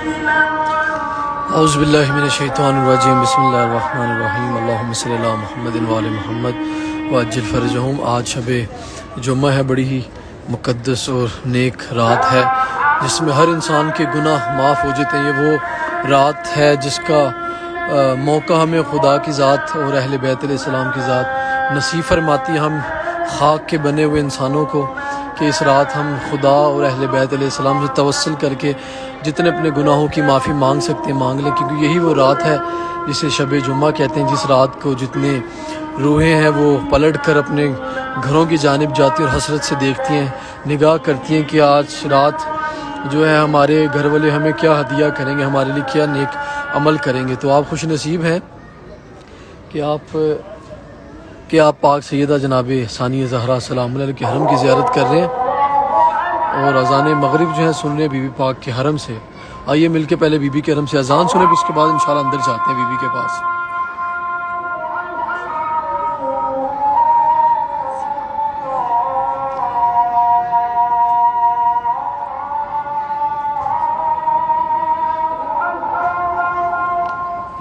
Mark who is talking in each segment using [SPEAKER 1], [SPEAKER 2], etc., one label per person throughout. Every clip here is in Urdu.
[SPEAKER 1] اعوذ باللہ من الشیطان الرجیم، بسم اللہ الرحمن الرحیم، اللہم صلی علی محمد وآل محمد وعجل فرجہم۔ آج شب جمعہ ہے، بڑی ہی مقدس اور نیک رات ہے جس میں ہر انسان کے گناہ معاف ہو جاتے ہیں۔ یہ وہ رات ہے جس کا موقع ہمیں خدا کی ذات اور اہل بیت علیہ السلام کی ذات نصیب فرماتی ہے، ہم خاک کے بنے ہوئے انسانوں کو، کہ اس رات ہم خدا اور اہل بیت علیہ السلام سے توسل کر کے جتنے اپنے گناہوں کی معافی مانگ سکتے ہیں مانگ لیں، کیونکہ یہی وہ رات ہے جسے شب جمعہ کہتے ہیں، جس رات کو جتنے روحیں ہیں وہ پلٹ کر اپنے گھروں کی جانب جاتی اور حسرت سے دیکھتی ہیں، نگاہ کرتی ہیں کہ آج رات جو ہے ہمارے گھر والے ہمیں کیا ہدیہ کریں گے، ہمارے لیے کیا نیک عمل کریں گے۔ تو آپ خوش نصیب ہیں کہ آپ پاک سیدہ جناب ثانیہ زہرا سلام اللہ علیہ کے حرم کی زیارت کر رہے ہیں اور اذان مغرب جو ہے سن رہے ہیں بی بی پاک کے حرم سے۔ آئیے مل کے پہلے بی بی کے حرم سے اذان سنیں، پھر اس کے بعد انشاءاللہ اندر جاتے ہیں بی بی کے پاس۔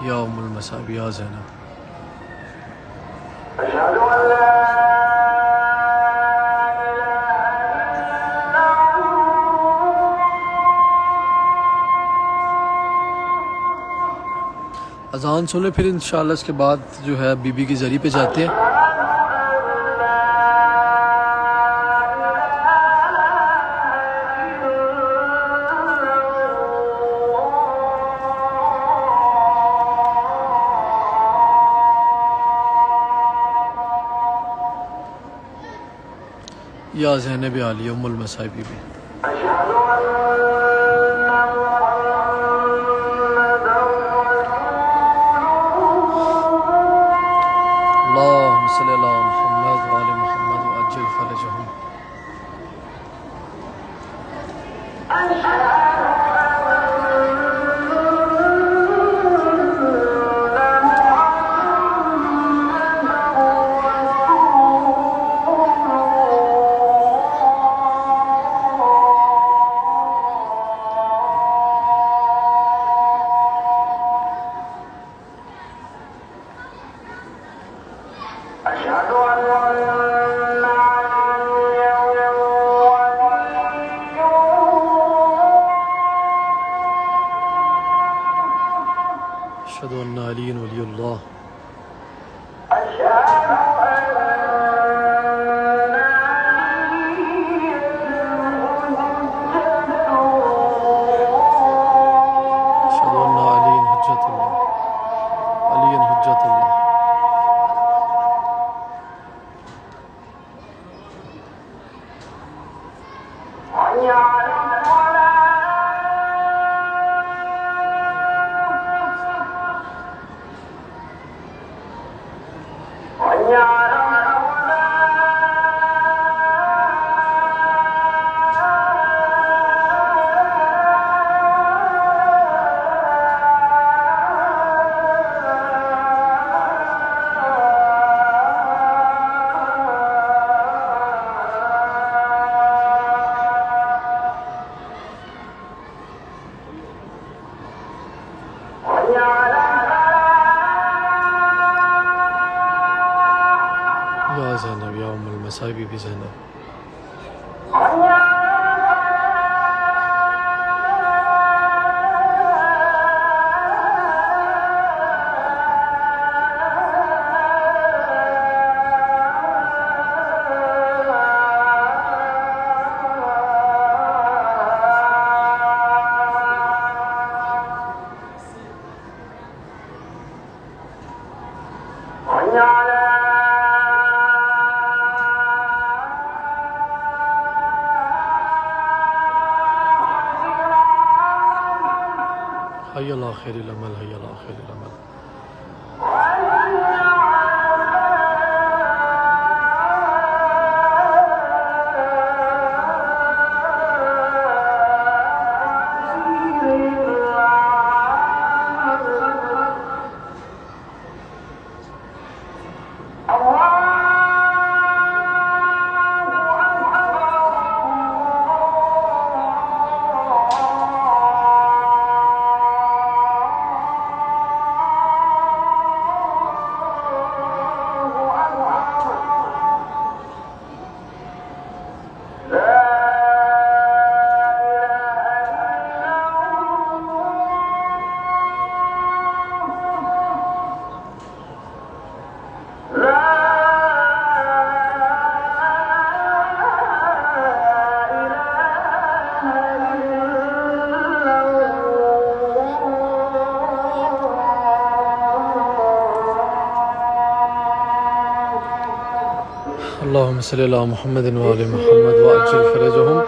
[SPEAKER 1] یا ام المصائب یا زینب، اذان سنیں پھر انشاءاللہ اس کے بعد جو ہے بی بی کی زری پہ جاتے ہیں۔ یا زینب عالیہ ام المصائب بی بی، اللہم صلی علی محمد وآل محمد وعجل فرجہم۔ اشہد ان علی ولی اللہ۔ اشہد ان علی حجت اللہ، علی حجت اللہ۔ یا زینب یا ام المصائب بی بی زینب، حی علی خیر العمل، حی علی خیر العمل۔ اللہم صلی اللہ محمد وآل محمد وعجل فرجہم۔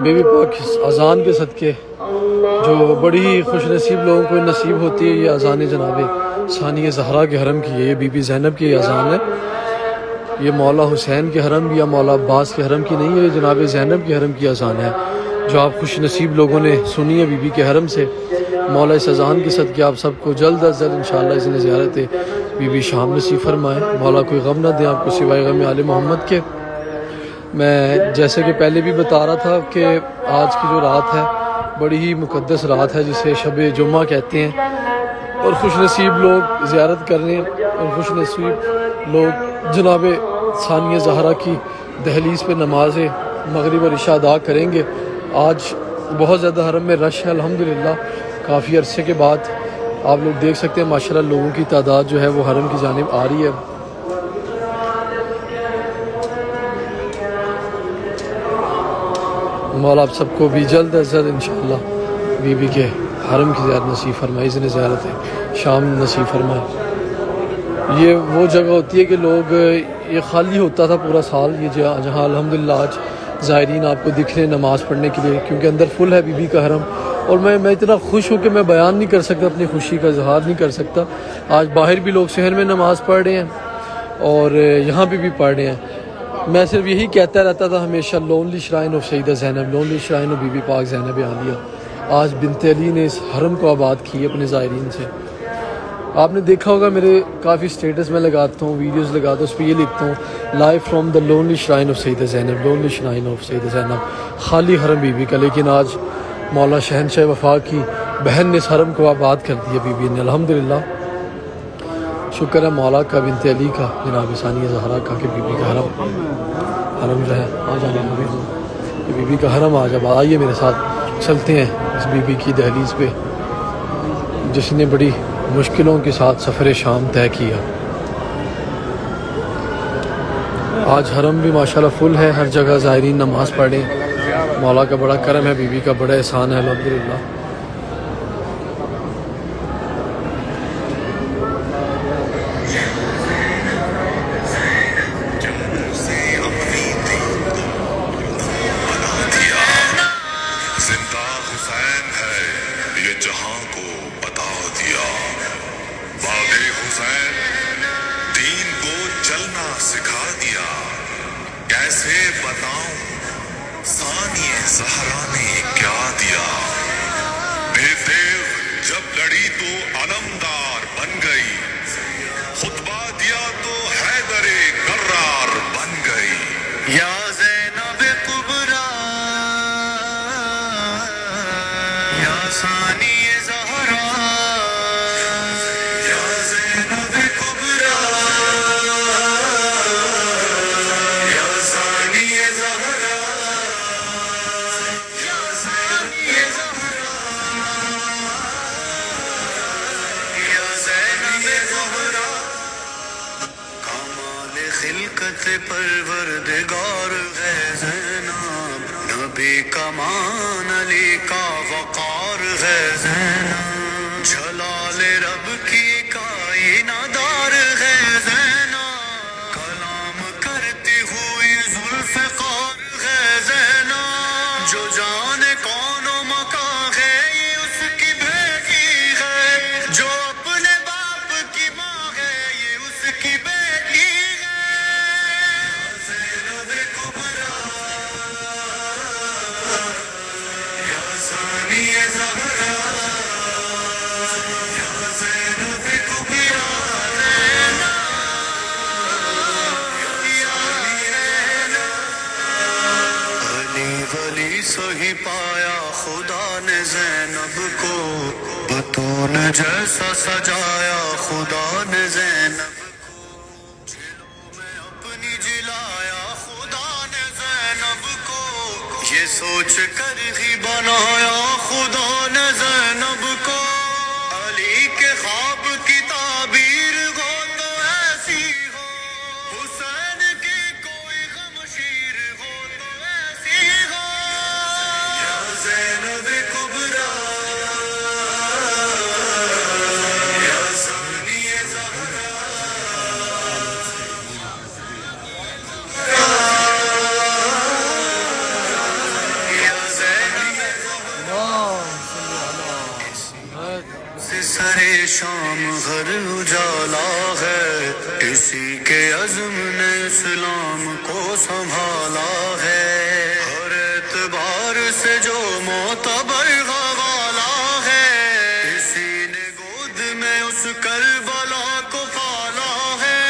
[SPEAKER 1] بی بی پاک اذان کے صدقے جو بڑی ہی خوش نصیب لوگوں کو نصیب ہوتی ہے، یہ اذان جناب ثانیہ زہرا کے حرم کی ہے، یہ بی بی زینب کی اذان ہے۔ یہ مولا حسین کے حرم یا مولا عباس کے حرم کی نہیں ہے، یہ جناب زینب کے حرم کی اذان ہے جو آپ خوش نصیب لوگوں نے سنی ہے بی بی کے حرم سے۔ مولا اس اذان کے صدقے آپ سب کو جلد از جلد انشاءاللہ اذن زیارت بی بی شام نصیب فرمائیں۔ مولا کوئی غم نہ دیں آپ کو سوائے غم آل محمد کے۔ میں جیسے کہ پہلے بھی بتا رہا تھا کہ آج کی جو رات ہے بڑی ہی مقدس رات ہے، جسے شب جمعہ کہتے ہیں، اور خوش نصیب لوگ زیارت کرنے اور خوش نصیب لوگ جناب ثانیہ زہرا کی دہلیز پہ نماز مغرب اور عشاء ادا کریں گے۔ آج بہت زیادہ حرم میں رش ہے الحمدللہ، کافی عرصے کے بعد آپ لوگ دیکھ سکتے ہیں ماشاءاللہ لوگوں کی تعداد جو ہے وہ حرم کی جانب آ رہی ہے۔ مولا آپ سب کو بھی جلد از جلد انشاءاللہ بی بی کے حرم کی زیارت نصیب فرمائے، اذن زیارت شام نصیب فرمائے۔ یہ وہ جگہ ہوتی ہے کہ لوگ، یہ خالی ہوتا تھا پورا سال، یہ جہاں الحمدللہ آج زائرین آپ کو دکھ رہے ہیں نماز پڑھنے کے لیے، کیونکہ اندر فل ہے بی بی کا حرم۔ اور میں اتنا خوش ہوں کہ میں بیان نہیں کر سکتا، اپنی خوشی کا اظہار نہیں کر سکتا۔ آج باہر بھی لوگ صحن میں نماز پڑھ رہے ہیں اور یہاں پہ بھی پڑھ رہے ہیں۔ میں صرف یہی کہتا رہتا تھا ہمیشہ، lonely shrine of Syeda Zainab, lonely shrine of بی بی پاک زینب عالیہ۔ آج بنت علی نے اس حرم کو آباد کی اپنے زائرین سے۔ آپ نے دیکھا ہوگا میرے کافی سٹیٹس میں لگاتا ہوں، ویڈیوز لگاتا ہوں، اس پہ یہ لکھتا ہوں live from the lonely shrine of Syeda Zainab, lonely shrine of Syeda Zainab, خالی حرم بی بی کا۔ لیکن آج مولا شہنشاہ وفا کی بہن نے اس حرم کو آباد کر دیا بی بی نے الحمدللہ۔ شکر ہے مولا کا، بنت علی کا، جناب ثانیہ زہرا کا، کہ بی بی کا حرم جو ہے آ جانے یہ بی بی کا حرم آ جب آئیے میرے ساتھ چلتے ہیں اس بی بی کی دہلیز پہ جس نے بڑی مشکلوں کے ساتھ سفر شام طے کیا۔ آج حرم بھی ماشاءاللہ فل ہے، ہر جگہ زائرین نماز پڑھیں۔ مولا کا بڑا کرم ہے، بی بی کا بڑا احسان ہے الحمدللہ۔
[SPEAKER 2] زندہ حسین ہے یہ جہاں کو بتا دیا، باغ حسین دین کو چلنا سکھا دیا، کیسے بتاؤں ثانیہ زہرا نے کیا دیا، بے دیو جب لڑی تو علمدار بن گئی، خطبہ دیا تو حیدر کرار بن گئی، یا زینب کبریٰ یا ثانیہ زہرا، یا زینب کبریٰ یا ثانیہ زہرا، یا ثانیہ زہرا، یا زینب زہرا، کمال خلقت پروردگار ہے زینب، نبی کمان علی کا وقار ہے زینب، جلال رب کی کائنات دار ہے زینب، کلام کرتی ہوئی ذوالفقار ہے زینب، جو جان کون و مکان ہے یہ اس کی بیٹی ہے، جو اپنے باپ کی ماں ہے یہ اس کی بیٹی ہے، زینب کبریٰ یا ثانیہ زہرا، یا زینب کبریٰ، علی ولی سہی پایا خدا نے زینب کو، بطون جیسا سجایا خدا نے زینب کو، جلوں میں اپنی جلایا خدا نے زینب کو، یہ سوچ کر ہی بنایا خدا نے زینب کو، علی کے خواب کی تعبیر ہو تو ایسی ہو، حسین کی کوئی غمشیر ہو تو ایسی ہو، یا زینب کبریٰ یا ثانیہ زہرا، شام ہر اجالا ہے، اسی کے عزم نے اسلام کو سنبھالا ہے، ہر اعتبار سے جو معتبر غوالا ہے، اسی نے گود میں اس کربلا کو پالا ہے،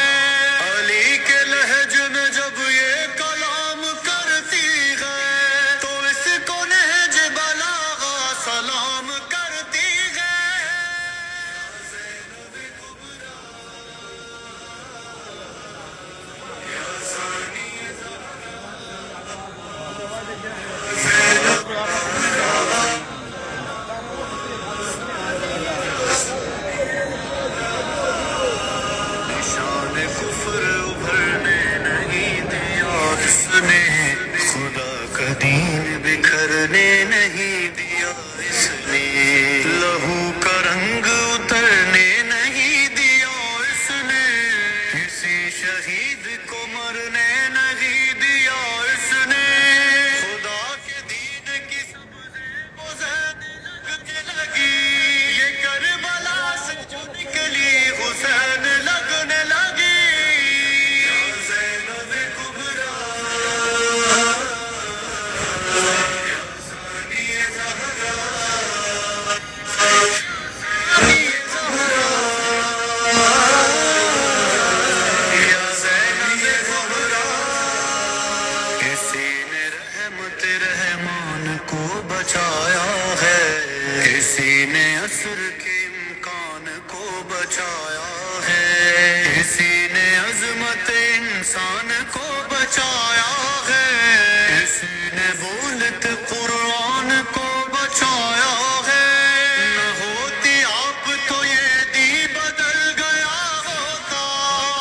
[SPEAKER 2] علی کے لہج میں جب یہ کلام کرتی ہے تو اس کو نہج بلاغا سلام کرتی ہے۔ نشان کفر ابھرنے نہیں دیا اس نے، خدا کا دین بکھرنے نہیں دیا اس نے، لہو کا رنگ اترنے نہیں دیا اس نے، کسی شہید کو مرنے نہیں دیا اس نے، خدا کے دین کی سبزیں مزین لگنے لگی، یہ کربلا سے جو نکلی حسین لگنے لگی، یا زینب کبریٰ، یا ثانی زہرا، ثانی زہرا، یا زینب کبریٰ، کسی نے رحمت رحمان کو بچایا ہے، کسی نے عصر کے امکان کو بچایا ہے، کسی نے عظمت انسان کو بچایا ہے، کسی نے بولت قرآن کو بچایا ہے، نہ ہوتی آپ تو یہ دی بدل گیا ہوتا،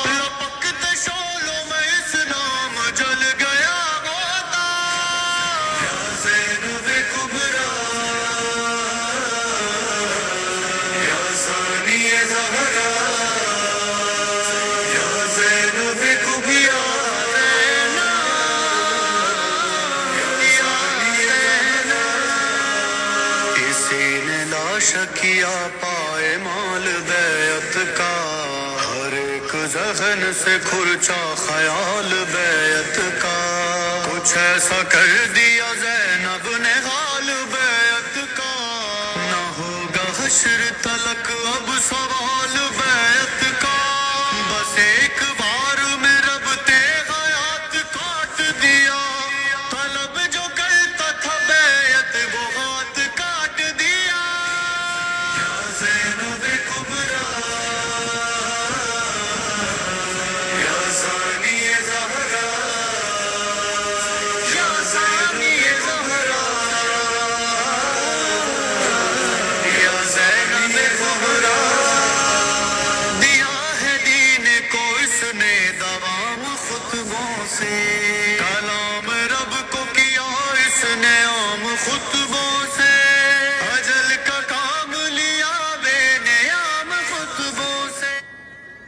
[SPEAKER 2] لپکتے شعلوں میں اسلام جل گیا ہوتا، یا زینب کبریٰ، یا ثانی زہرا، یا زینب کبریٰ، کسی نے لاش کیا پائے مال بیعت کا، ہر ایک ذہن سے کھرچا خیال بیعت کا، کچھ ایسا کر دیا زینب نے حال بیعت کا، نہ ہوگا حشر تلک اب سوال بیعت کا، بس ایک بار میں رب حیات کاٹ دیا، طلب جو کرتا تھا بیعت وہ ہاتھ کاٹ دیا، یا زینب کبریٰ، یا ثانی زہرا، یا ثانی زہرا، یا زینب کبریٰ، دیا ہے دین کو اس نے دوام خطبوں سے، کلام رب کو کیا اس نے عام خطبوں سے، اجل کا کام لیا بے نیام خطبوں سے،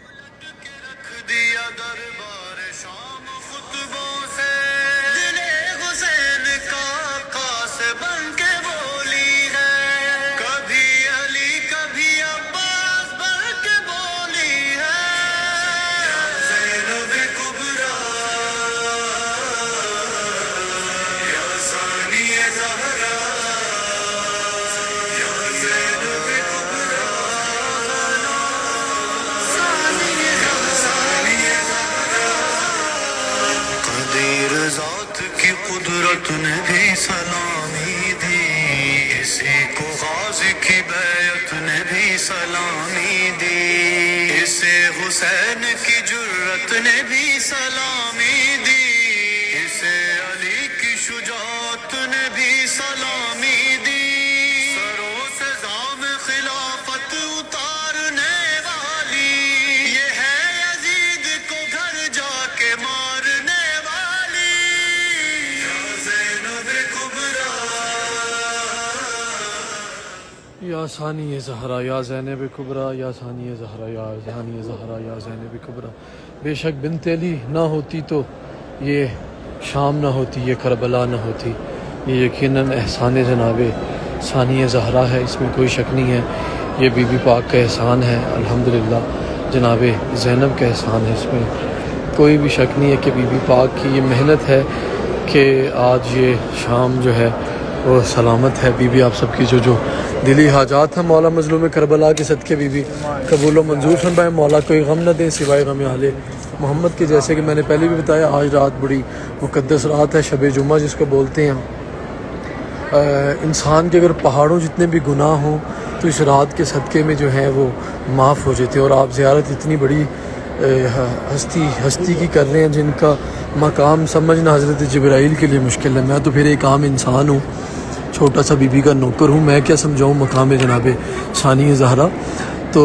[SPEAKER 2] الٹ کے رکھ دیا دربار شام خطبوں سے، دل حسین کا آقا سے بن کے بولی ہے، کبھی علی کبھی عباس بن کے بولی ہے، یا زینب کبریٰ، یا ثانی زہرا، یا زینب کبریٰ، ثانی زہرا، قدیر ذات کی قدرت نے بھی سلامی دی، اسی کو غازی کی بیعت نے بھی سلامی دی، اسے حسین کی جرت نے بھی سلامی دی، اسے علی کی شجاعت نے بھی سلامی دی، سروں سے زام خلافت اتارنے والی، یہ ہے یزید کو گھر جا کے مارنے والی، یا زینب کبریٰ،
[SPEAKER 1] یا ثانی زہرا، یا زینب کبریٰ، یا ثانی زہرا، یا ثانی زہرا، یا زینب کبریٰ، بے شک بنت علی نہ ہوتی تو یہ شام نہ ہوتی، یہ کربلا نہ ہوتی، یہ یقیناً احسان جناب ثانی زہرا ہے، اس میں کوئی شک نہیں ہے، یہ بی بی پاک کا احسان ہے الحمدللہ، جناب زینب کا احسان ہے، اس میں کوئی بھی شک نہیں ہے کہ بی بی پاک کی یہ محنت ہے کہ آج یہ شام جو ہے وہ سلامت ہے۔ بی بی آپ سب کی جو دلی حاجات ہیں مولا مظلوم کربلا کے صدقے بی بی قبول و منظور فرمائے، مولا کوئی غم نہ دیں سوائے غم آل محمد کے، جیسے کہ میں نے پہلے بھی بتایا آج رات بڑی مقدس رات ہے، شب جمعہ جس کو بولتے ہیں۔ انسان کے اگر پہاڑوں جتنے بھی گناہ ہوں تو اس رات کے صدقے میں جو ہے وہ معاف ہو جاتے ہیں، اور آپ زیارت اتنی بڑی ہستی کی کر رہے ہیں جن کا مقام سمجھنا حضرت جبرائیل کے لیے مشکل ہے۔ میں تو پھر ایک عام انسان ہوں، چھوٹا سا بی بی کا نوکر ہوں، میں کیا سمجھاؤں مقام جناب ثانی زہرا۔ تو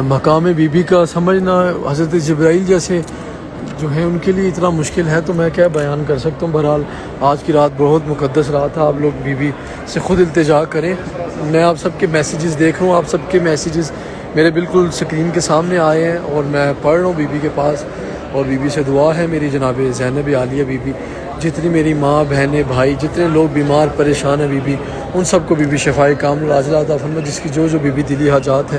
[SPEAKER 1] مقام بی بی کا سمجھنا حضرت جبرائیل جیسے جو ہے ان کے لیے اتنا مشکل ہے، تو میں کیا بیان کر سکتا ہوں۔ بہرحال آج کی رات بہت مقدس رات ہے، آپ لوگ بی بی سے خود التجا کریں۔ میں آپ سب کے میسیجز دیکھ رہا ہوں، آپ سب کے میسیجز میرے بالکل سکرین کے سامنے آئے ہیں اور میں پڑھ رہا ہوں بی بی کے پاس، اور بی بی سے دعا ہے میری جناب زینب عالیہ بی بی، جتنی میری ماں بہنیں بھائی جتنے لوگ بیمار پریشان ہیں بی بی، ان سب کو بی بی شفائے کامل عاجلہ عطا فرما، جس کی جو بی بی دلی حاجات ہے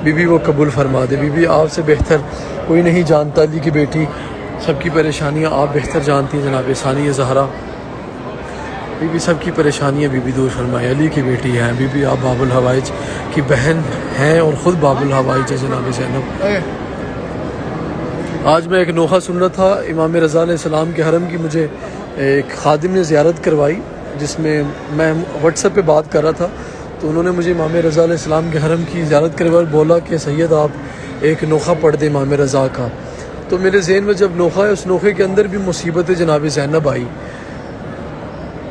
[SPEAKER 1] بی بی وہ قبول فرما دے۔ بی بی آپ سے بہتر کوئی نہیں جانتا، علی کی بیٹی، سب کی پریشانیاں آپ بہتر جانتی ہیں جناب ثانی زہرا بی بی، سب کی پریشانیاں بی بی دور فرمائے، علی کی بیٹی ہیں بی بی، آپ باب الحوائج کی بہن ہیں اور خود باب الحوائج ہے جناب زینب۔ آج میں ایک نوحہ سن رہا تھا، امام رضا علیہ السلام کے حرم کی مجھے ایک خادم نے زیارت کروائی، جس میں میں واٹس ایپ پہ بات کر رہا تھا، تو انہوں نے مجھے امام رضا علیہ السلام کے حرم کی زیارت کروائی، بولا کہ سید آپ ایک نوحہ پڑھ دیں امام رضا کا۔ تو میرے ذہن میں جب نوحہ ہے، اس نوحے کے اندر بھی مصیبت جناب زینب آئی،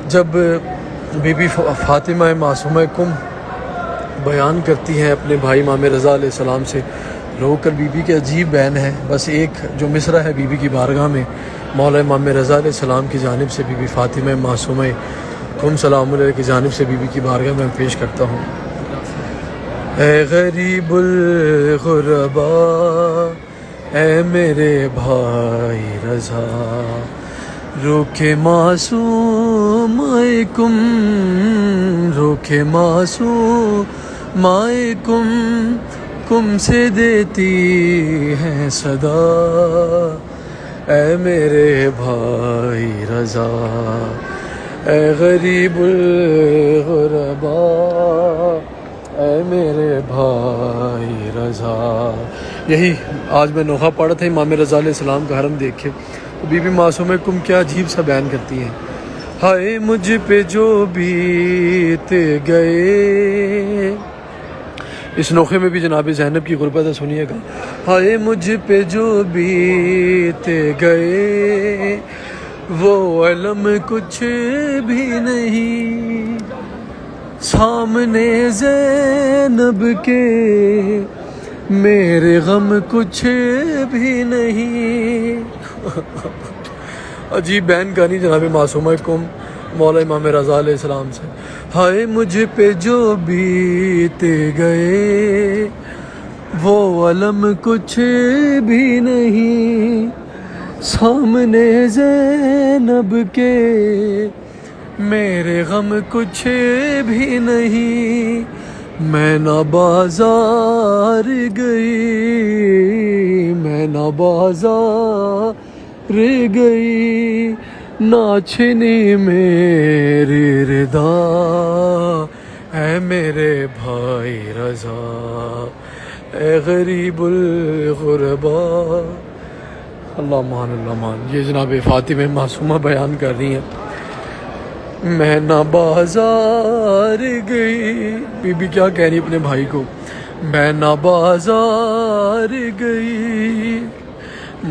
[SPEAKER 1] جب بی بی فاطمہ معصومہ کم بیان کرتی ہیں اپنے بھائی امام رضا علیہ السلام سے رو کر، بی بی کے عجیب بیان ہے، بس ایک جو مصرع ہے بی بی کی بارگاہ میں مولا امام رضا علیہ السلام کی جانب سے بی بی فاطمہ معصومہ کم سلام علیہ کی جانب سے بی بی کی بارگاہ میں پیش کرتا ہوں۔ اے غریب الغربا اے میرے بھائی رضا، روکے معصوم کم، روکے معصوم کم، کم سے دیتی ہے صدا، اے میرے بھائی رضا، اے غریب الغربا اے میرے بھائی رضا۔ یہی آج میں نوحہ پڑھا تھا امام رضا علیہ السلام کا حرم دیکھ کے، تو بی بی معصومہ کم کیا عجیب سا بیان کرتی ہیں، ہائے مجھ پہ جو بیت گئے، اس نوحے میں بھی جناب زینب کی غربت ہے، سنیے گا، ہائے مجھ پہ جو بیت گئے وہ علم کچھ بھی نہیں، سامنے زینب کے میرے غم کچھ بھی نہیں۔ عجیب بیان کہانی جناب معصومہ کم مولا امام رضا علیہ السلام سے، ہائے مجھ پہ جو بیت گئے وہ علم کچھ بھی نہیں، سامنے زینب کے میرے غم کچھ بھی نہیں، میں نہ بازار گئی، میں نہ بازار گئی، نہ چھنی میری ردا، اے میرے بھائی رضا، اے غریب الغربا۔ اللہ مان، یہ جناب فاطمہ معصومہ بیان کر رہی ہیں، میں نہ بازار گئی، بی بی کیا کہہ رہی اپنے بھائی کو، میں نہ بازار گئی،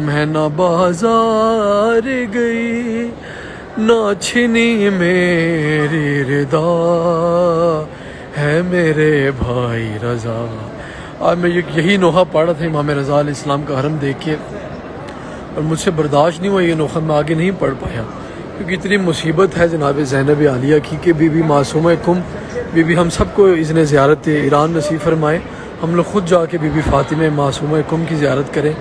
[SPEAKER 1] میں نہ بازار گئی، نہ چھنی میری ردا، ہے میرے بھائی رضا۔ آج میں یہی نوحہ پڑھا تھا امام رضا علیہ السلام کا حرم دیکھ کے، اور مجھ سے برداشت نہیں ہوا یہ نوحہ، میں آگے نہیں پڑھ پایا، کیونکہ اتنی مصیبت ہے جناب زینب عالیہ کی کہ بی بی معصومہ کم، بی بی ہم سب کو اذن زیارت ایران نصیب فرمائے، ہم لوگ خود جا کے بی بی فاطمہ معصومہ کم کی زیارت کریں،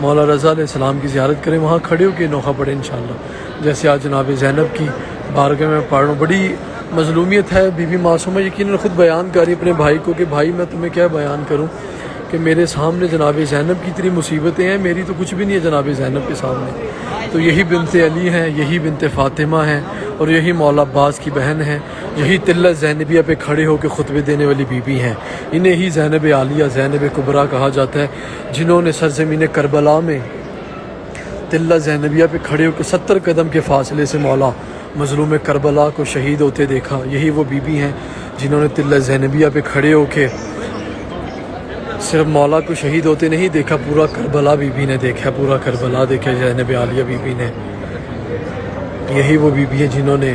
[SPEAKER 1] مولا رضا علیہ السلام کی زیارت کریں، وہاں کھڑے ہو کے نوحہ پڑھیں انشاءاللہ، جیسے آج جناب زینب کی بارگاہ میں پڑھ رہا ہوں۔ بڑی مظلومیت ہے۔ بی بی معصومہ یقیناً خود بیان کر رہی اپنے بھائی کو کہ بھائی میں تمہیں کیا بیان کروں کہ میرے سامنے جناب زینب کی اتنی مصیبتیں ہیں، میری تو کچھ بھی نہیں ہے جناب زینب کے سامنے۔ تو یہی بنت علی ہیں، یہی بنت فاطمہ ہیں، اور یہی مولا عباس کی بہن ہیں، یہی تلہ زینبیہ پہ کھڑے ہو کے خطبے دینے والی بی بی ہیں۔ انہیں ہی زینب عالیہ، زینب کبریٰ کہا جاتا ہے، جنہوں نے سرزمین کربلا میں تلہ زینبیہ پہ کھڑے ہو کے 70 قدم کے فاصلے سے مولا مظلوم کربلا کو شہید ہوتے دیکھا۔ یہی وہ بی بی ہیں جنہوں نے تلہ زینبیہ پہ کھڑے ہو کے صرف مولا کو شہید ہوتے نہیں دیکھا، پورا کربلا بی بی نے دیکھا، پورا کربلا دیکھا زینب عالیہ بی بی نے۔ یہی وہ بی بی ہیں جنہوں نے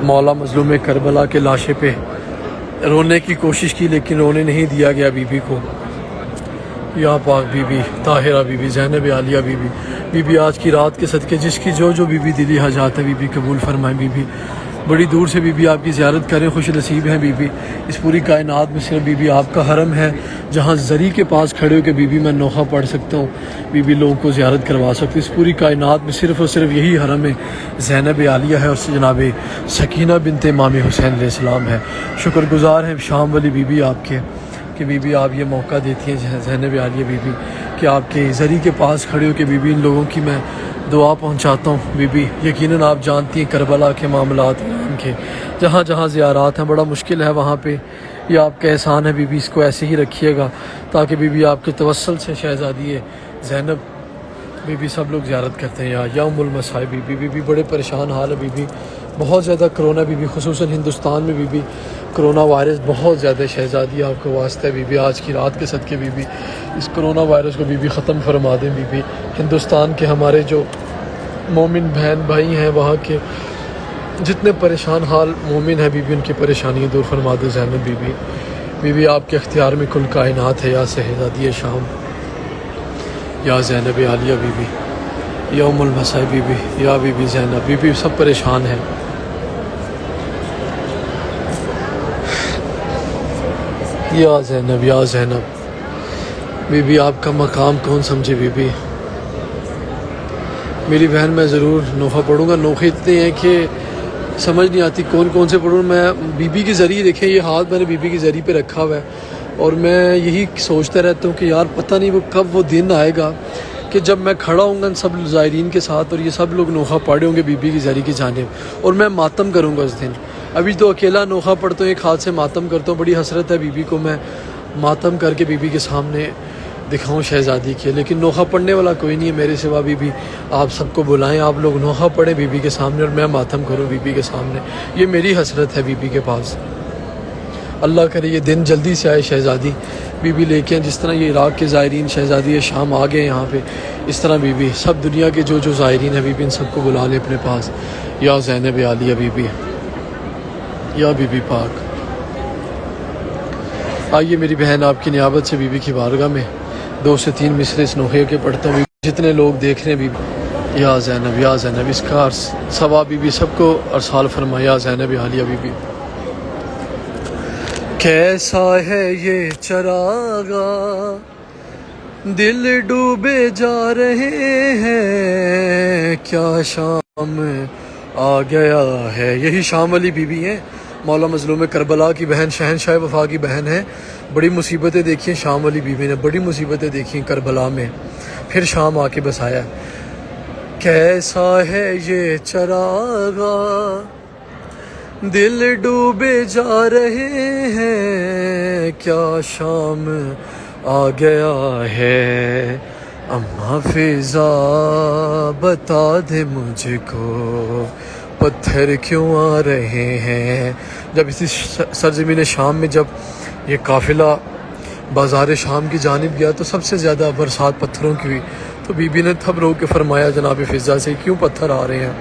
[SPEAKER 1] مولا مظلوم کربلا کے لاشے پہ رونے کی کوشش کی، لیکن رونے نہیں دیا گیا بی بی کو۔ یا پاک بی بی، طاہرہ بی بی، زینب عالیہ بی بی، بی بی آج کی رات کے صدقے جس کی جو بی بی دلی حاجات ہے بی بی قبول فرمائیں۔ بی بی بڑی دور سے بی بی آپ کی زیارت کریں، خوش نصیب ہیں بی بی۔ اس پوری کائنات میں صرف بی بی آپ کا حرم ہے جہاں زری کے پاس کھڑے ہو کے بی بی میں نوحہ پڑھ سکتا ہوں، بی بی لوگوں کو زیارت کروا سکتی ہوں۔ اس پوری کائنات میں صرف اور صرف یہی حرم ہے زینب عالیہ ہے، اور جناب سکینہ بنت امام حسین علیہ السلام ہے۔ شکر گزار ہیں شام والی بی بی آپ کے کہ بی بی آپ یہ موقع دیتی ہیں زینب عالیہ بی بی کہ آپ کے زری کے پاس کھڑے ہو کے بی بی ان لوگوں کی میں دعا پہنچاتا ہوں۔ بی بی یقیناً آپ جانتی ہیں کربلا کے معاملات ایران کے، جہاں جہاں زیارات ہیں بڑا مشکل ہے وہاں پہ، یہ آپ کا احسان ہے بی بی، اس کو ایسے ہی رکھیے گا تاکہ بی بی آپ کے توسل سے شہزادی زینب بی بی سب لوگ زیارت کرتے ہیں۔ یا ام المصائب بی بی بڑے پریشان حال ہے بی بی، بہت زیادہ کرونا بی بی، خصوصاً ہندوستان میں بی بی کرونا وائرس بہت زیادہ شہزادی آپ کو واسطہ ہے بی بی، آج کی رات کے صدقے بی بی اس کرونا وائرس کو بی بی ختم فرما دیں بی بی۔ ہندوستان کے ہمارے جو مومن بہن بھائی ہیں وہاں کے جتنے پریشان حال مومن ہیں بی بی ان کی پریشانیاں دور فرما دے زینب بی بی۔ بی بی آپ کے اختیار میں کل کائنات ہے، یا شہزادی شام، یا زینب عالیہ بی بی، یا ام المصائب بی بی، یا بی بی زینب بی بی، سب پریشان ہیں۔ یا زینب، یا زینب بی بی، آپ کا مقام کون سمجھے بی بی؟ میری بہن میں ضرور نوحہ پڑھوں گا، نوحے اتنے ہیں کہ سمجھ نہیں آتی کون کون سے پڑھوں۔ میں بی بی کے ذریعے دیکھیں یہ ہاتھ میں نے بی بی کے ذریعے پہ رکھا ہوا ہے، اور میں یہی سوچتا رہتا ہوں کہ یار پتہ نہیں وہ کب وہ دن آئے گا کہ جب میں کھڑا ہوں گا سب زائرین کے ساتھ اور یہ سب لوگ نوحہ پڑھے ہوں گے بی بی کے ذریعے کی جانب، اور میں ماتم کروں گا اس دن۔ ابھی تو اکیلا نوحہ پڑھتا ہوں، ایک ہاتھ سے ماتم کرتا ہوں، بڑی حسرت ہے بی بی کو میں ماتم کر کے بی بی کے سامنے دکھاؤں شہزادی کے، لیکن نوحہ پڑھنے والا کوئی نہیں ہے میرے سوا بی بی۔ آپ سب کو بلائیں، آپ لوگ نوحہ پڑھیں بی بی کے سامنے اور میں ماتم کروں بی بی کے سامنے، یہ میری حسرت ہے بی بی کے پاس۔ اللہ کرے یہ دن جلدی سے آئے شہزادی بی بی لے کے، جس طرح یہ عراق کے زائرین شہزادی شام آ گئے یہاں پہ، اس طرح بی بی سب دنیا کے جو زائرین ہیں بی بی ان سب کو بلا لے اپنے پاس۔ یا زینب عالیہ بی بی، یا بی بی پاک، آئیے میری بہن آپ کی نیابت سے بی بی کی بارگاہ میں 2 سے 3 مصرے اس نوحے کے پڑھتا ہوں۔ جتنے لوگ دیکھ رہے ہیں بی بی، یا زینب، یا زینب، اس کا ثواب بی بی سب کو ارسال فرمائے۔ یا زینب عالیہ بی بی، کیسا ہے یہ چراغا دل ڈوبے جا رہے ہیں، کیا شام آ گیا ہے۔ یہی شام والی بی بی ہیں، مولا مظلوم کربلا کی بہن، شہنشاہ وفا کی بہن ہے۔ بڑی مصیبتیں دیکھی ہیں شام والی بی بی نے، بڑی مصیبتیں دیکھی ہیں کربلا میں، پھر شام آ کے بسایا۔ کیسا ہے یہ چراغا دل ڈوبے جا رہے ہیں، کیا شام آ گیا ہے۔ اماں فضا بتا دے مجھ کو پتھر کیوں آ رہے ہیں۔ جب اسی سرزمین شام میں جب یہ قافلہ بازار شام کی جانب گیا تو سب سے زیادہ برسات پتھروں کی ہوئی، تو بی بی نے تھب رو کے فرمایا جناب فضا سے، کیوں پتھر آ رہے ہیں؟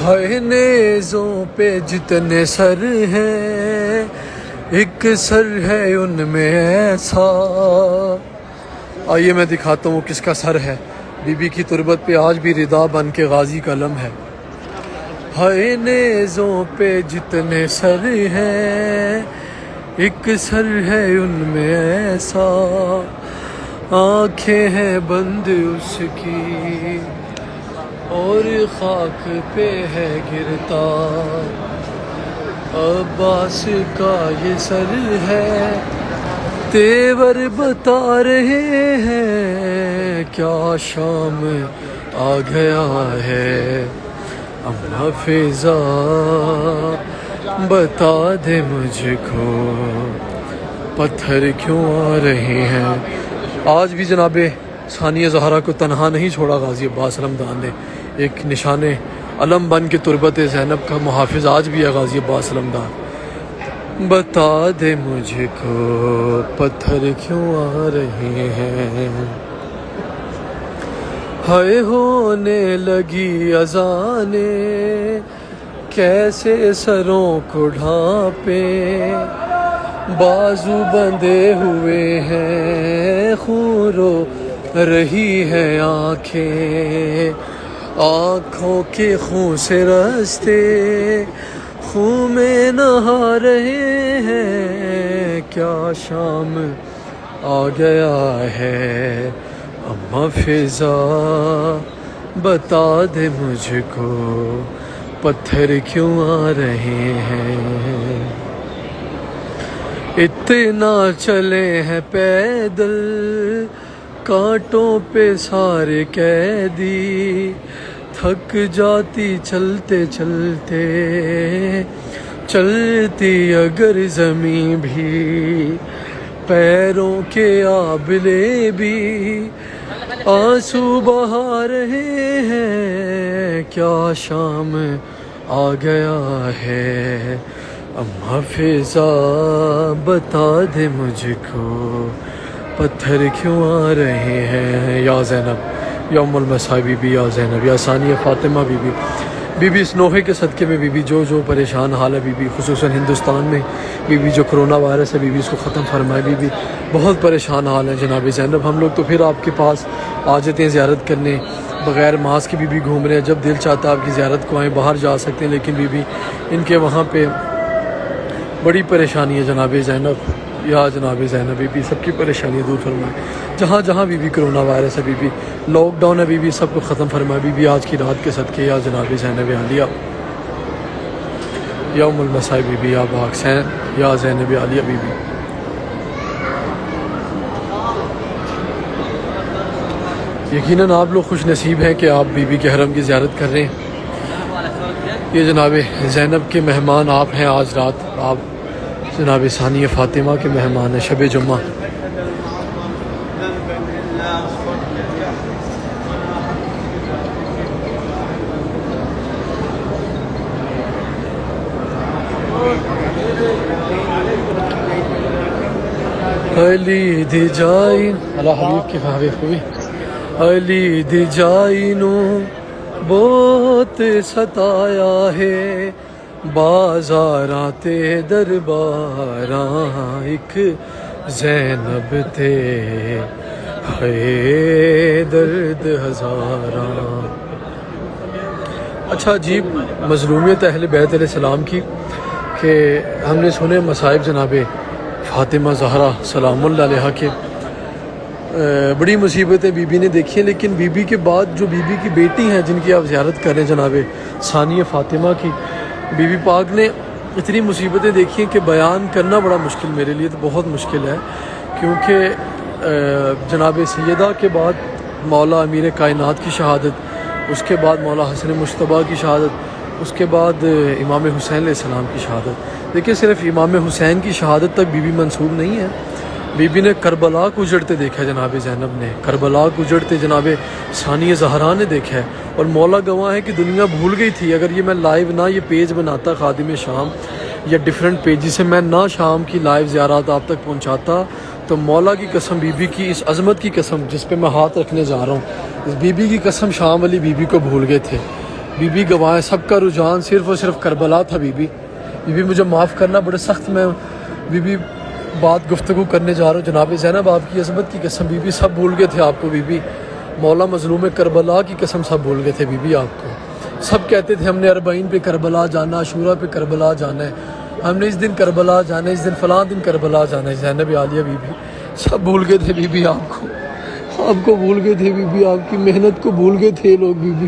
[SPEAKER 1] ہائے نیزوں پہ جتنے سر ہیں ایک سر ہے ان میں ایسا۔ آئیے میں دکھاتا ہوں وہ کس کا سر ہے۔ بی بی کی تربت پہ آج بھی ردا بن کے غازی کا علم ہے۔ ہائے نیزوں پہ جتنے سر ہیں ایک سر ہے ان میں ایسا، آنکھیں ہیں بند اس کی اور خاک پہ ہے گرتا، عباس کا یہ سر ہے، تیور بتا رہے ہیں کیا شام آ گیا ہے، اما فضا بتا دے مجھ کو پتھر کیوں آ رہے ہیں۔ آج بھی جناب ثانیہ زہرا کو تنہا نہیں چھوڑا غازی عباس علمدار نے، ایک نشان علم بن کے تربت زینب کا محافظ آج بھی ہے غازی عباس علمدار۔ بتا دے مجھ کو پتھر کیوں آ رہے ہیں، ہائے ہونے لگی اذانیں کیسے سروں کو ڈھانپے، بازو بندھے ہوئے ہیں خون رو رہی ہے آنکھیں، آنکھوں کے خون سے رستے خون میں نہا رہے ہیں، کیا شام آ گیا ہے، اما فضا بتا دے مجھ کو پتھر کیوں آ رہے ہیں، اتنا چلے ہیں پیدل کانٹوں پہ سارے قیدی، تھک جاتی چلتے چلتے چلتی اگر زمین بھی، پیروں کے آبلے بھی آنسو بہا رہے ہیں، کیا شام آ گیا ہے، اما فضا بتا دے مجھ کو پتھر کیوں آ رہے ہیں، یا زینب یا ام المصائب بی بی، یا زینب یا ثانیہ فاطمہ بی بی، بی بی اس نوحے کے صدقے میں بی بی جو پریشان حال ہے بی بی، خصوصاً ہندوستان میں بی بی جو کرونا وائرس ہے بی بی اس کو ختم فرمائے، بی بی بہت پریشان حال ہے جناب زینب، ہم لوگ تو پھر آپ کے پاس آ جاتے ہیں زیارت کرنے، بغیر ماسک کی بی بی گھوم رہے ہیں، جب دل چاہتا آپ کی زیارت کو آئیں، باہر جا سکتے ہیں، لیکن بی بی ان کے وہاں پہ بڑی پریشانی ہے جناب زینب، یا جناب زینب بی بی سب کی پریشانی دور فرمائے، جہاں جہاں بی بی کرونا وائرس ہے بی بی، لاک ڈاؤن ہے بی بی، سب کو ختم فرمائے بی بی آج کی رات کے صدقے، یا جناب زینب عالیہ یا ام المصائب بی بی، یا باکسین یا زینب عالیہ بی بی۔ یقیناً آپ لوگ خوش نصیب ہیں کہ آپ بی بی کے حرم کی زیارت کر رہے ہیں، یہ جناب زینب کے مہمان آپ ہیں، آج رات آپ جناب ثانیہ فاطمہ کے مہمان ہیں، شب جمعہ۔ علی دی جائی اللہ حبیب کی فاوی خوبی، علی دی جائی نو بہت ستایا ہے، بازاراں تے درباراں ایک زینب تے ہے درد ہزاراں۔ اچھا عجیب مظلومیت اہل بیت علیہ السلام کی کہ ہم نے سنے مصائب جناب فاطمہ زہرا سلام اللہ علیہا کے، بڑی مصیبتیں بی بی نے دیکھی ہیں، لیکن بی بی کے بعد جو بی بی کی بیٹی ہیں جن کی آپ زیارت کر رہے ہیں جناب ثانیہ فاطمہ کی، بی بی پاک نے اتنی مصیبتیں دیکھی ہیں کہ بیان کرنا بڑا مشکل، میرے لیے تو بہت مشکل ہے، کیونکہ جناب سیدہ کے بعد مولا امیر کائنات کی شہادت، اس کے بعد مولا حسن مجتبیٰ کی شہادت، اس کے بعد امام حسین علیہ السلام کی شہادت۔ دیکھیں صرف امام حسین کی شہادت تک بی بی منسوب نہیں ہے، بی بی نے کربلا کو اجڑتے دیکھا ہے، جناب زینب نے کربلا کو اجڑتے جناب ثانیہ زہرا نے دیکھا ہے، اور مولا گواہ ہے کہ دنیا بھول گئی تھی، اگر یہ میں لائیو نہ یہ پیج بناتا خادم شام یا ڈیفرنٹ پیجز سے میں نہ شام کی لائیو زیارات آپ تک پہنچاتا، تو مولا کی قسم بی بی کی اس عظمت کی قسم جس پہ میں ہاتھ رکھنے جا رہا ہوں، اس بی بی کی قسم شام والی بی بی کو بھول گئے تھے، بی بی گواہ، سب کا رجحان صرف اور صرف کربلا تھا۔ بی بی مجھے معاف کرنا، بڑے سخت میں بی بی بات گفتگو کرنے جا رہا ہوں، جناب زینب آپ کی عظمت کی قسم بی بی سب بھول گئے تھے آپ کو، بی بی مولا مظلوم کربلا کی قسم سب بھول گئے تھے بی بی آپ کو، سب کہتے تھے ہم نے 40 پہ کربلا جانا، عاشورہ پہ کربلا جانا ہے، ہم نے اس دن کربلا جانا ہے، اس دن فلاں دن کربلا جانا ہے، زینب عالیہ بی بی سب بھول گئے تھے بی بی آپ کو بھول گئے تھے بی بی، آپ کی محنت کو بھول گئے تھے لوگ بی بی،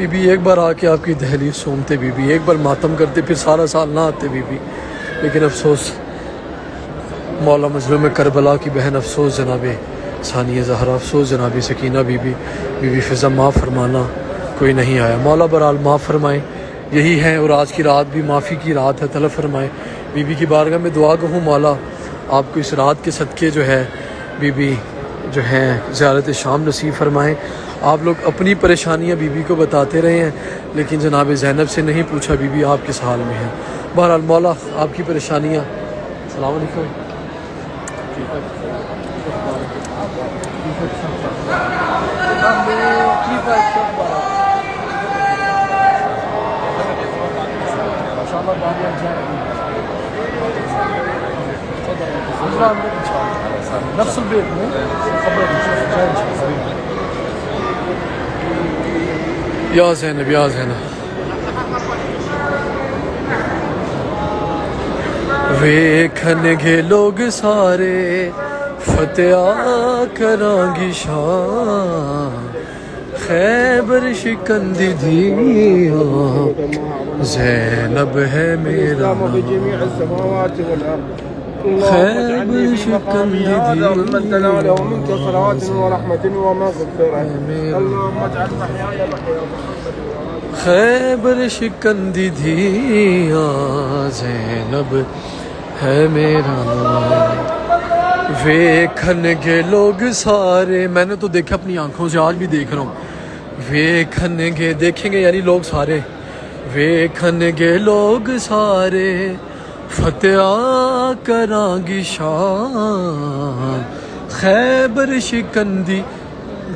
[SPEAKER 1] بی بی ایک بار آ کے آپ کی دہلیز سومتے بی بی، ایک بار ماتم کرتے پھر سارا سال نہ آتے بی بی، لیکن افسوس مولا مظلوم کربلا کی بہن، افسوس جناب ثانیہ زہرا، افسوس جناب سکینہ بی بی فضا، معاف فرمانا کوئی نہیں آیا۔ مولا برحال معاف فرمائے، یہی ہے، اور آج کی رات بھی معافی کی رات ہے، طلب فرمائے بی بی کی بارگاہ میں دعا گو مولا آپ کو اس رات کے صدقے جو ہے بی بی جو ہیں زیارت شام نصیب فرمائیں۔ آپ لوگ اپنی پریشانیاں بی بی کو بتاتے رہے ہیں، لیکن جناب زینب سے نہیں پوچھا بی بی آپ کس حال میں ہیں۔ بہرحال مولا آپ کی پریشانیاں، السلام علیکم، نفس البيت مو يا زينب يا زينب ویکھن گے لوگ سارے فتح کران گی شان، خیبر شکندی دھیاں زینب ہے میرا نام، خیبر شکندی دھیاں خیبر شکندی دھیاں زینب ہے میرا نام، ویکھن گے لوگ سارے، میں نے تو دیکھا اپنی آنکھوں سے، آج بھی دیکھ رہا ہوں، ویکھن گے، دیکھیں گے یعنی لوگ سارے، ویکھن گے لوگ سارے فتح کران گی شان، خیبر شکندی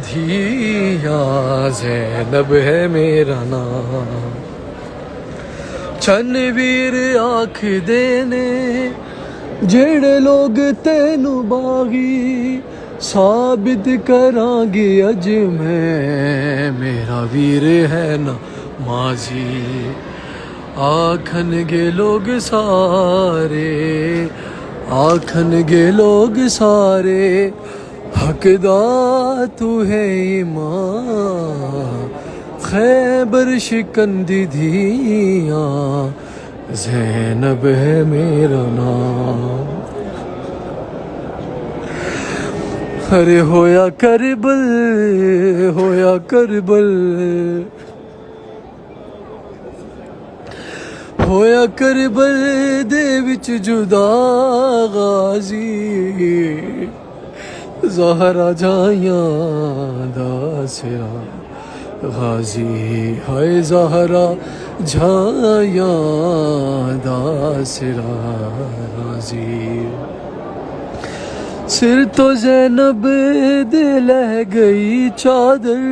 [SPEAKER 1] دھیاں زینب ہے میرا نام، چن ویر آکھ دینے جڑے لوگ تینو باغی، ثابت کران گی اج میں میرا ویر ہے نا ماضی، آکھن گے لوگ سارے، آکھن گے لوگ سارے حق دا تو ہے ایمان، خیبر شکندی دھیاں زینب ہے میرا نام، ارے ہویا کربل ہویا کربل ہویا کربل دے وچ جدا غازی، زہرا جائیاں دا سرا غازی، ہائے زہرا جائیاں دا سرا غازی، سر تو زینب دے لہ گئی چادر،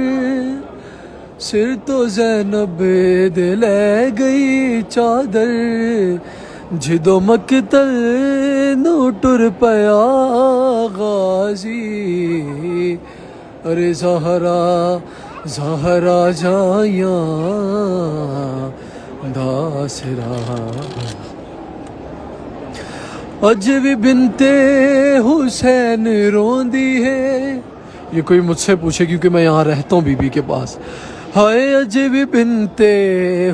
[SPEAKER 1] سر تو زینب دے لہ گئی چادر، جدو مقتل نو ٹر پیا غازی، ارے زہرا زہرا جائیاں دا سرا، اج بھی بنت حسین روندی ہے، یہ کوئی مجھ سے پوچھے کیونکہ میں یہاں رہتا ہوں بی بی کے پاس، ہائے اج بھی بنت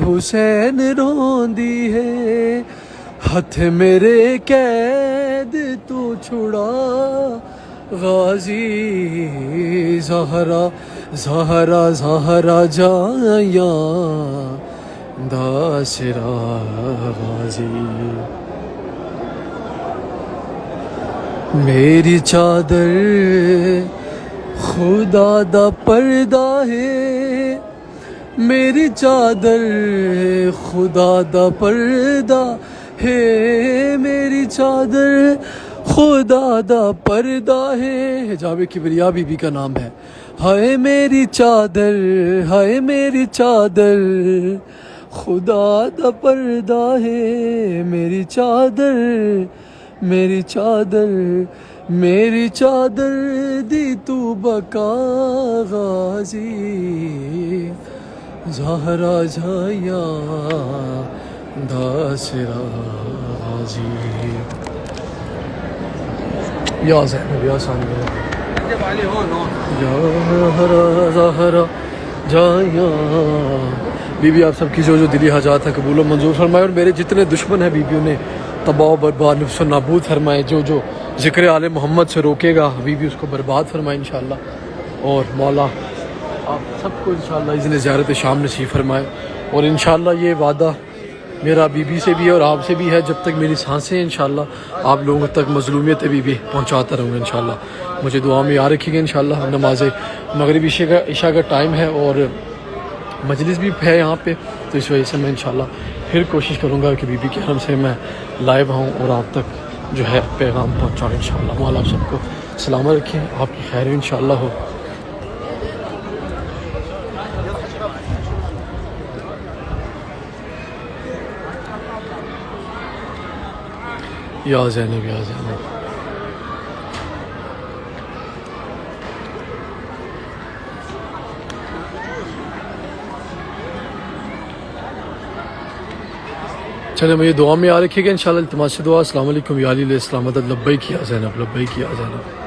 [SPEAKER 1] حسین روندی ہے، ہاتھ میرے قید تو چھڑا غازی، زہرا زہرا زہرا جائیاں دا سرا غازی، میری چادر خدا دا پردہ ہے، میری چادر خدا دا پردہ ہے، میری چادر خدا دا پردہ ہے، حجاب کبریا بی بی کا نام ہے، ہائے میری چادر ہائے میری چادر خدا دا پردہ ہے، میری چادر میری چادر میری چادر دی تو بقا غازی، زہرا جائیاں دا سرا غازی، یا زینب یا ثانیہ، زہرا زہرا جائیاں. بیوی آپ سب کی جو دلی حاجات ہیں قبول و منظور فرمائے، اور میرے جتنے دشمن ہیں بیویوں نے تباہ و برباد نفس و نابود فرمائے. جو ذکر آل محمد سے روکے گا بیوی اس کو برباد فرمائے انشاءاللہ. اور مولا آپ سب کو انشاءاللہ اذن زیارت شام نصیب فرمائے. اور انشاءاللہ یہ وعدہ میرا بیوی سے بھی ہے اور آپ سے بھی ہے، جب تک میری سانسیں ہیں انشاءاللہ آپ لوگوں تک مظلومیت بیوی پہنچاتا رہوں گا انشاءاللہ. مجھے دعا میں یاد رکھیے گا انشاءاللہ. نماز مغرب عشاء کا ٹائم ہے اور مجلس بھی ہے یہاں پہ، تو اس وجہ سے میں انشاءاللہ پھر کوشش کروں گا کہ بی بی کے حرم سے میں لائیو ہوں اور آپ تک جو ہے پیغام پہنچاؤں انشاءاللہ. مولا آپ سب کو سلامت رکھیں، آپ کی خیر انشاءاللہ ہو. یا زینب یا زینب. چلے مجھے دعا میں یاد رکھیے گا انشاءاللہ. التماس سے دعا. السلام علیکم یا علی علیہ السلام. مدد لبیک یا زینب، لبیک یا زینب.